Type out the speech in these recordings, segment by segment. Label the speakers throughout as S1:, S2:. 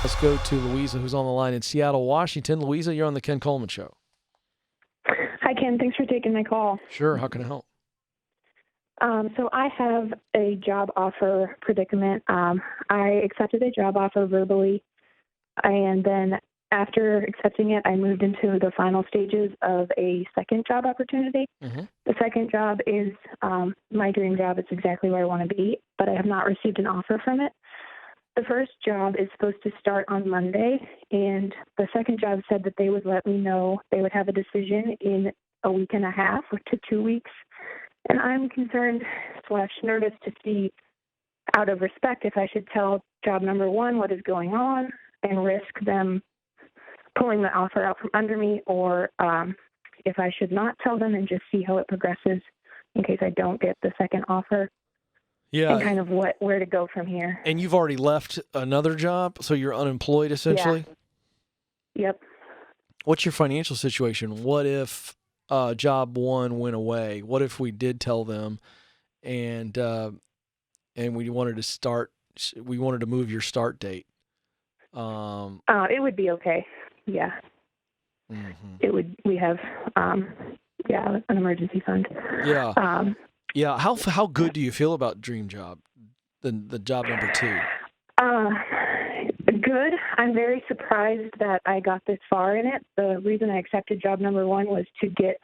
S1: Let's go to Louisa, who's on the line in Seattle, Washington. Louisa, you're on the Ken Coleman Show.
S2: Hi, Ken. Thanks for taking my call.
S1: Sure. How can I help?
S2: So I have a job offer predicament. I accepted a job offer verbally, and then after accepting it, I moved into the final stages of a second job opportunity.
S1: Mm-hmm.
S2: The second job is my dream job. It's exactly where I want to be, but I have not received an offer from it. The first job is supposed to start on Monday, and the second job said that they would let me know they would have a decision in a week and a half or to 2 weeks. And I'm concerned / nervous to see, out of respect, if I should tell job number one what is going on and risk them pulling the offer out from under me, or if I should not tell them and just see how it progresses in case I don't get the second offer.
S1: Yeah.
S2: And kind of where to go from here.
S1: And you've already left another job, so you're unemployed essentially?
S2: Yeah. Yep.
S1: What's your financial situation? What if job one went away? What if we did tell them and we wanted to move your start date?
S2: It would be okay. Yeah.
S1: Mm-hmm.
S2: It would. We have an emergency fund.
S1: Yeah. Yeah. How good do you feel about dream job, the job number two?
S2: Good. I'm very surprised that I got this far in it. The reason I accepted job number one was to get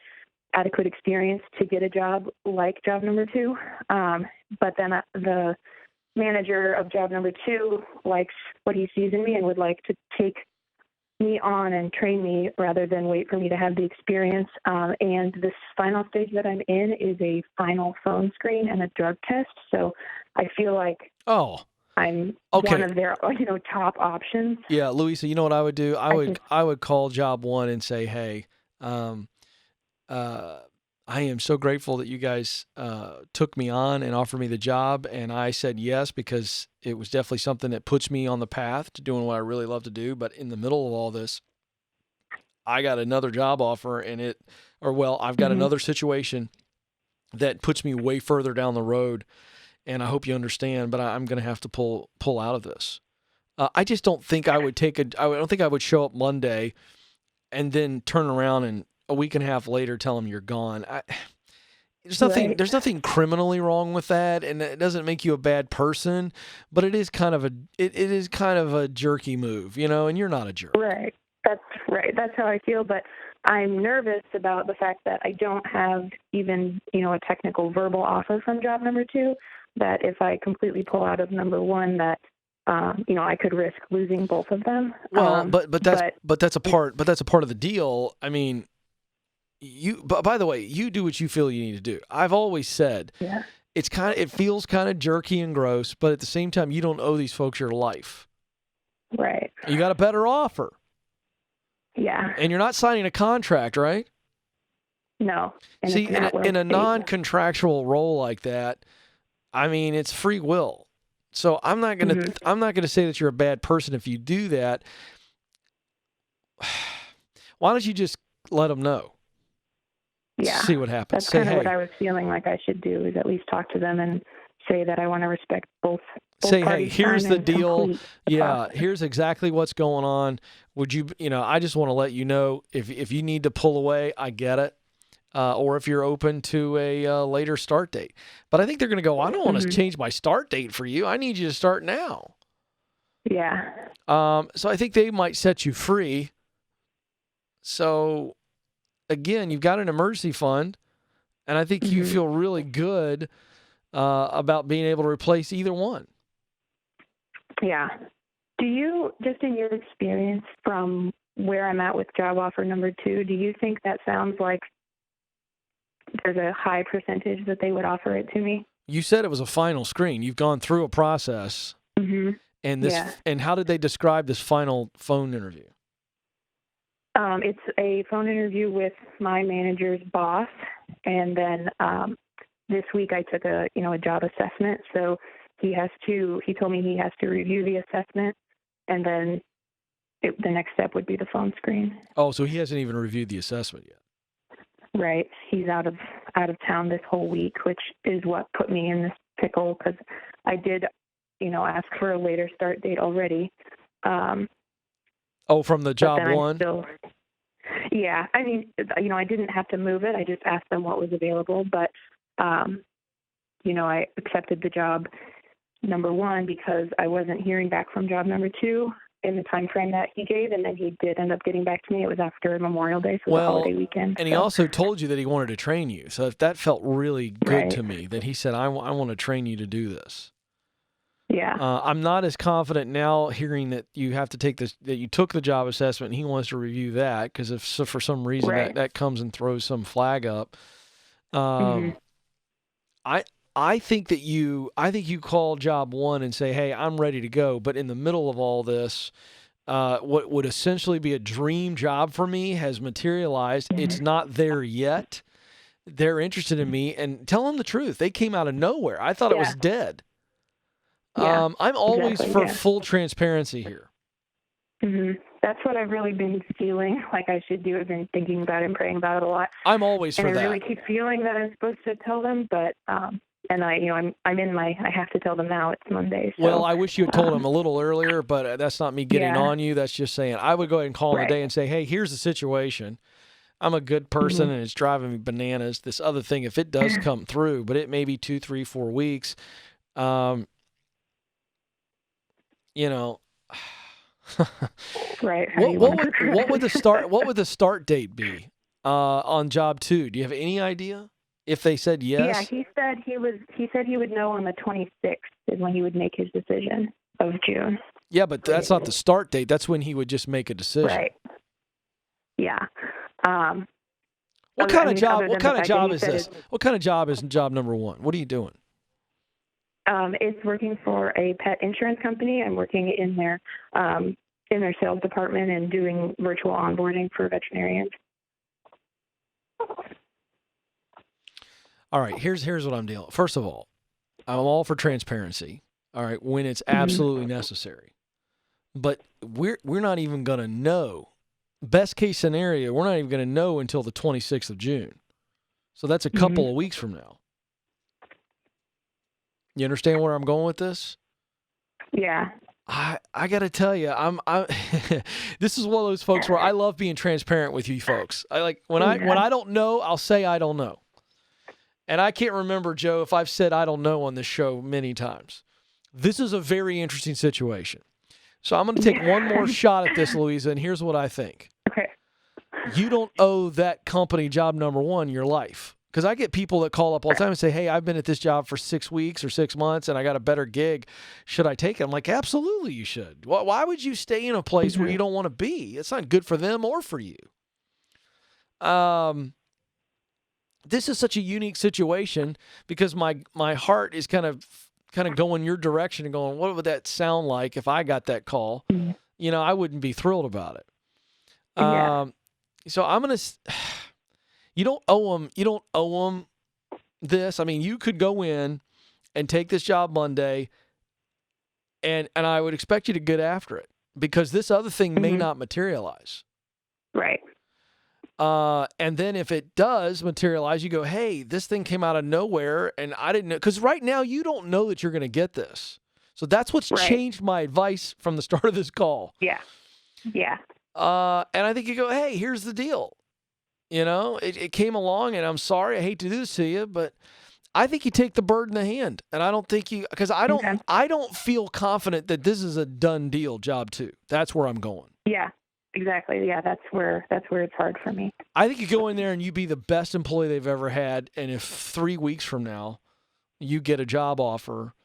S2: adequate experience to get a job like job number two. But then the manager of job number two likes what he sees in me and would like to take me on and train me rather than wait for me to have the experience. And this final stage that I'm in is a final phone screen and a drug test. So I feel like I'm one of their top options.
S1: Yeah, Louisa, you know what I would do? I would call job one and say, hey, I am so grateful that you guys took me on and offered me the job, and I said yes because it was definitely something that puts me on the path to doing what I really love to do. But in the middle of all this, I got another job offer, and I've got another situation that puts me way further down the road, and I hope you understand. But I'm going to have to pull out of this. I just don't think I would I don't think I would show up Monday and then turn around and a week and a half later tell them you're gone. There's nothing criminally wrong with that, and it doesn't make you a bad person, but it is kind of a jerky move, and you're not a jerk.
S2: Right. That's right. That's how I feel, but I'm nervous about the fact that I don't have even, a technical verbal offer from job number two, that if I completely pull out of number one, that I could risk losing both of them.
S1: Well, but that's a part of the deal. I mean, by the way, you do what you feel you need to do. I've always said, it feels kind of jerky and gross, but at the same time, you don't owe these folks your life.
S2: Right.
S1: You got a better offer.
S2: Yeah.
S1: And you're not signing a contract, right?
S2: No.
S1: See, in a non-contractual role like that, I mean, it's free will. So I'm not gonna say that you're a bad person if you do that. Why don't you just let them know?
S2: Yeah.
S1: See what happens.
S2: That's kind of what I was feeling like I should do, is at least talk to them and say that I want to respect both
S1: say,
S2: parties'
S1: hey, here's
S2: time
S1: the
S2: and
S1: deal. Yeah,
S2: process.
S1: here's exactly what's going on. Would you, I just want to let you know if you need to pull away, I get it. Or if you're open to a later start date. But I think they're going to go, I don't want to change my start date for you. I need you to start now.
S2: Yeah.
S1: So I think they might set you free. So, again, you've got an emergency fund, and I think you feel really good about being able to replace either one.
S2: Yeah. Do you, just in your experience from where I'm at with job offer number two, do you think that sounds like there's a high percentage that they would offer it to me?
S1: You said it was a final screen. You've gone through a process.
S2: Mm-hmm.
S1: And and how did they describe this final phone interview?
S2: It's a phone interview with my manager's boss, and then this week I took a job assessment. So he told me he has to review the assessment, and then the next step would be the phone screen. Oh,
S1: so he hasn't even reviewed the assessment yet.
S2: Right. He's out of town this whole week, which is what put me in this pickle, because I did, ask for a later start date already.
S1: Oh, from the
S2: But
S1: job
S2: then I'm
S1: one?
S2: still, yeah, I mean, I didn't have to move it. I just asked them what was available. But, I accepted the job number one because I wasn't hearing back from job number two in the time frame that he gave. And then he did end up getting back to me. It was after Memorial Day, so the
S1: Well,
S2: holiday weekend.
S1: and he
S2: So,
S1: also told you that he wanted to train you. So if that felt really good
S2: right.
S1: to me, that he said, I want to train you to do this.
S2: Yeah.
S1: I'm not as confident now hearing that you have to take this, that you took the job assessment and he wants to review that, because if so, for some reason
S2: Right.
S1: that comes and throws some flag up. Um,
S2: Mhm.
S1: I I think you call job one and say, hey, I'm ready to go. But in the middle of all this, what would essentially be a dream job for me has materialized. It's
S2: Mhm.
S1: not there yet. They're interested in me, and tell them the truth. They came out of nowhere. I thought it
S2: Yeah.
S1: was dead.
S2: Yeah.
S1: I'm always
S2: Exactly.
S1: for
S2: Yeah.
S1: full transparency here.
S2: That's what I've really been feeling like I should do. I've been thinking about it and praying about it a lot,
S1: I'm always
S2: and
S1: for
S2: I really
S1: that.
S2: keep feeling that I'm supposed to tell them, but and I have to tell them now. It's Monday,
S1: Well,
S2: so
S1: I wish you had told him a little earlier, but that's not me getting
S2: yeah.
S1: on you. That's just saying I would go ahead and call him
S2: Right.
S1: today and say, hey, here's the situation. I'm a good person
S2: Mhm.
S1: and it's driving me bananas. This other thing, if it does come through, but it may be 2, 3, 4 weeks, um, you know,
S2: Right. How do you want to go through
S1: what would the
S2: this?
S1: start date be on job two? Do you have any idea if they said
S2: Yeah,
S1: yes?
S2: he said he would know on the 26th is when he would make his decision of June.
S1: Yeah, but that's not the start date. That's when he would just make a decision.
S2: Right. Yeah. Um,
S1: What kind of job?
S2: other
S1: What
S2: than the
S1: kind of
S2: fact that
S1: job
S2: he
S1: is
S2: said
S1: this? What kind of job is job number one? What are you doing?
S2: it's working for a pet insurance company. I'm working in their sales department and doing virtual onboarding for veterinarians.
S1: All right, here's what I'm dealing. First of all, I'm all for transparency. All right, when it's
S2: Mhm.
S1: absolutely necessary. But we're not even going to know. Best case scenario, we're not even going to know until the 26th of June. So that's a couple
S2: Mhm.
S1: of weeks from now. You understand where I'm going with this?
S2: Yeah.
S1: I got to tell you, I this is one of those folks where I love being transparent with you folks. I like when
S2: Yeah.
S1: I don't know, I'll say I don't know. And I can't remember, Joe, if I've said I don't know on this show many times. This is a very interesting situation. So I'm going to take one more shot at this, Louisa, and here's what I think.
S2: Okay.
S1: You don't owe that company job number one your life. Because I get people that call up all the time and say, hey, I've been at this job for 6 weeks or 6 months and I got a better gig. Should I take it? I'm like, absolutely you should. Why would you stay in a place where you don't want to be? It's not good for them or for you. This is such a unique situation because my heart is kind of going your direction and going, what would that sound like if I got that call?
S2: Mhm.
S1: I wouldn't be thrilled about it.
S2: Yeah.
S1: So I'm gonna. You don't owe them. You don't owe them this. I mean, you could go in and take this job Monday, and I would expect you to get after it because this other thing may
S2: Mhm.
S1: not materialize.
S2: Right.
S1: And then if it does materialize, you go, hey, this thing came out of nowhere, and I didn't know. Because right now you don't know that you're going to get this. So that's what's
S2: Right.
S1: changed my advice from the start of this call.
S2: Yeah. Yeah.
S1: And I think you go, hey, here's the deal. It came along, and I'm sorry. I hate to do this to you, but I think you take the bird in the hand. And I don't think because
S2: Okay.
S1: I don't feel confident that this is a done deal, job two. That's where I'm going.
S2: Yeah. Exactly. Yeah. That's where it's hard for me.
S1: I think you go in there and you be the best employee they've ever had. And if 3 weeks from now you get a job offer,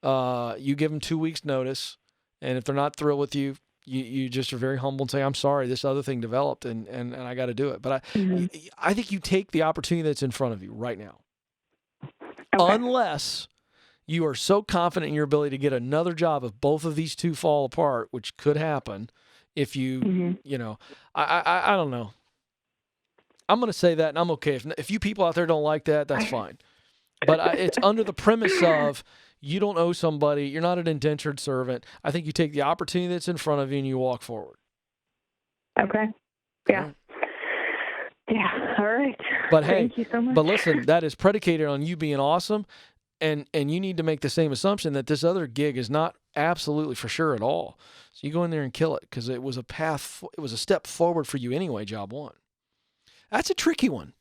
S1: you give them 2 weeks notice. And if they're not thrilled with you, you just are very humble and say, I'm sorry, this other thing developed and I got to do it. But I think you take the opportunity that's in front of you right now.
S2: Okay.
S1: Unless you are so confident in your ability to get another job if both of these two fall apart, which could happen if you, I don't know. I'm going to say that and I'm okay. If you people out there don't like that, that's fine. But it's under the premise of you don't owe somebody. You're not an indentured servant. I think you take the opportunity that's in front of you and you walk forward.
S2: Okay. Yeah.
S1: Right.
S2: Yeah. All right.
S1: But hey,
S2: thank you so much.
S1: but listen, that is predicated on you being awesome. And you need to make the same assumption that this other gig is not absolutely for sure at all. So you go in there and kill it because it was it was a step forward for you anyway, job one. That's a tricky one.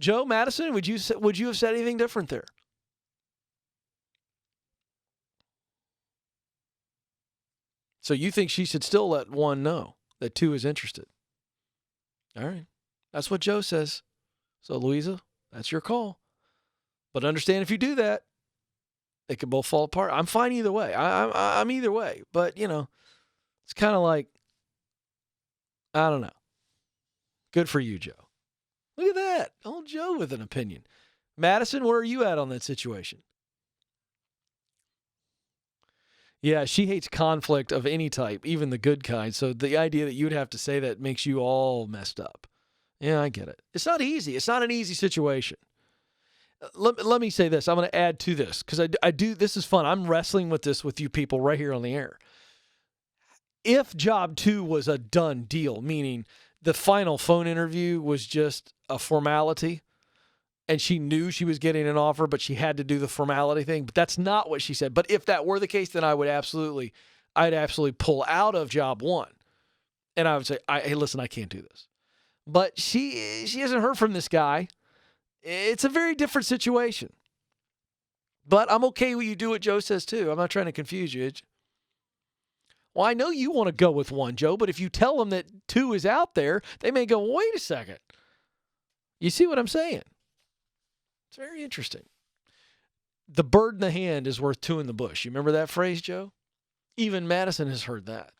S1: Joe Madison, would you have said anything different there? So you think she should still let one know that two is interested? All right. That's what Joe says. So, Louisa, that's your call. But understand if you do that, they could both fall apart. I'm fine either way. I'm either way. But, it's kind of like, I don't know. Good for you, Joe. Look at that. Old Joe with an opinion. Madison, where are you at on that situation? Yeah, she hates conflict of any type, even the good kind. So the idea that you would have to say that makes you all messed up. Yeah, I get it. It's not easy. It's not an easy situation. Let me say this. I'm going to add to this because I do. This is fun. I'm wrestling with this with you people right here on the air. If job 2 was a done deal, meaning the final phone interview was just a formality, and she knew she was getting an offer, but she had to do the formality thing. But that's not what she said. But if that were the case, then I'd absolutely pull out of job 1. And I would say, hey, listen, I can't do this. But she hasn't heard from this guy. It's a very different situation. But I'm okay when you do what Joe says too. I'm not trying to confuse you. Well, I know you want to go with 1, Joe, but if you tell them that 2 is out there, they may go, wait a second. You see what I'm saying? It's very interesting. The bird in the hand is worth 2 in the bush. You remember that phrase, Joe? Even Madison has heard that.